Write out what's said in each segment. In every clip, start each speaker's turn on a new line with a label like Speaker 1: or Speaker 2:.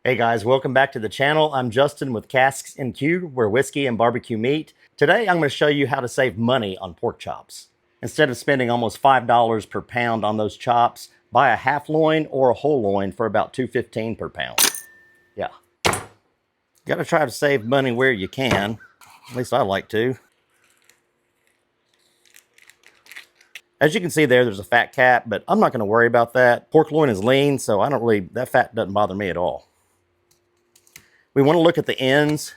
Speaker 1: Hey guys, welcome back to the channel. I'm Justin with Casks-n-Que, where whiskey and barbecue meet. Today I'm going to show you how to save money on pork chops. Instead of spending almost $5 per pound on those chops, buy a half loin or a whole loin for about $2.15 per pound. Yeah. Got to try to save money where you can. At least I like to. As you can see there's a fat cap, but I'm not going to worry about that. Pork loin is lean, so that fat doesn't bother me at all. We want to look at the ends.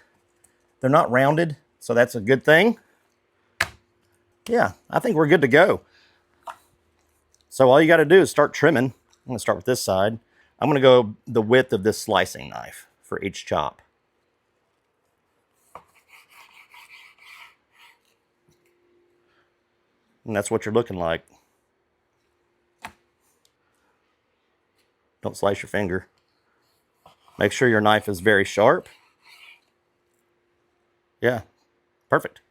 Speaker 1: They're not rounded, so that's a good thing. Yeah, I think we're good to go. So all you got to do is start trimming. I'm going to start with this side. I'm going to go the width of this slicing knife for each chop. And that's what you're looking like. Don't slice your finger. Make sure your knife is very sharp. Yeah, perfect.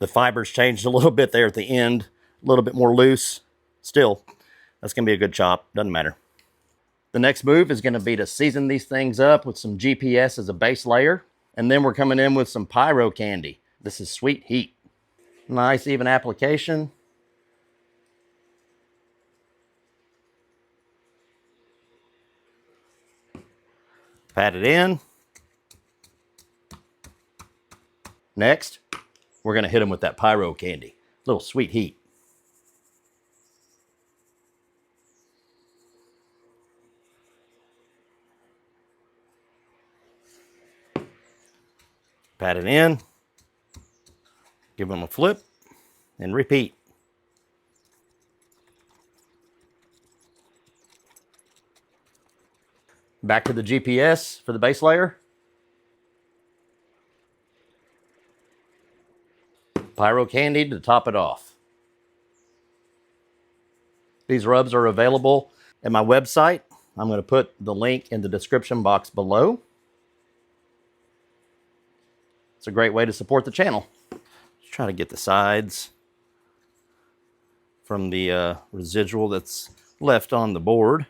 Speaker 1: The fibers changed a little bit there at the end, a little bit more loose. Still, that's going to be a good chop, doesn't matter. The next move is going to be to season these things up with some GPS as a base layer. And then we're coming in with some pyro candy. This is sweet heat. Nice even application. Pat it in. Next, we're going to hit them with that pyro candy. A little sweet heat. Pat it in, give them a flip, and repeat. Back to the GPS for the base layer. Pyro candy to top it off. These rubs are available at my website. I'm going to put the link in the description box below. It's a great way to support the channel. Just try to get the sides from the residual that's left on the board.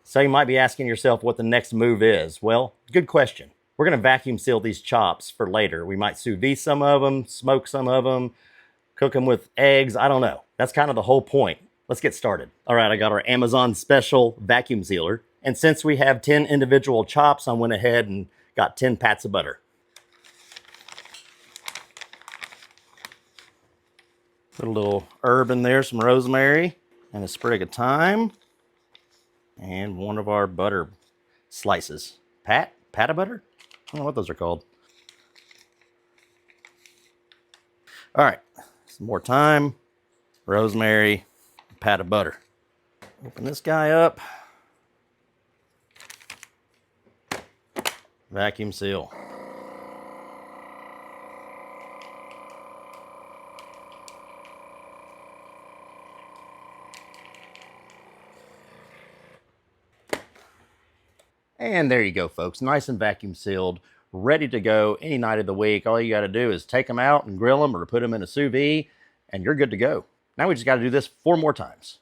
Speaker 1: So you might be asking yourself what the next move is. Well, good question. We're going to vacuum seal these chops for later. We might sous vide some of them, smoke some of them, cook them with eggs. I don't know. That's kind of the whole point. Let's get started. All right, I got our Amazon special vacuum sealer. And since we have 10 individual chops, I went ahead and got 10 pats of butter. Put a little herb in there, some rosemary, and a sprig of thyme, and one of our butter slices. Pat of butter? I don't know what those are called. All right, some more thyme, rosemary, pat of butter. Open this guy up. Vacuum seal. And there you go, folks. Nice and vacuum sealed, ready to go any night of the week. All you got to do is take them out and grill them or put them in a sous vide, and you're good to go. Now we just got to do this 4 more times.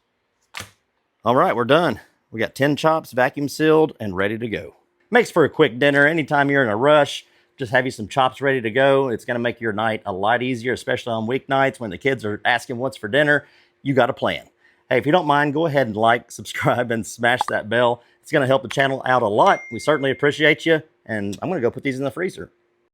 Speaker 1: All right, we're done. We got 10 chops vacuum sealed and ready to go. Makes for a quick dinner. Anytime you're in a rush, just have you some chops ready to go. It's going to make your night a lot easier, especially on weeknights when the kids are asking what's for dinner. You got a plan. Hey, if you don't mind, go ahead and like, subscribe, and smash that bell. It's going to help the channel out a lot. We certainly appreciate you. And I'm going to go put these in the freezer.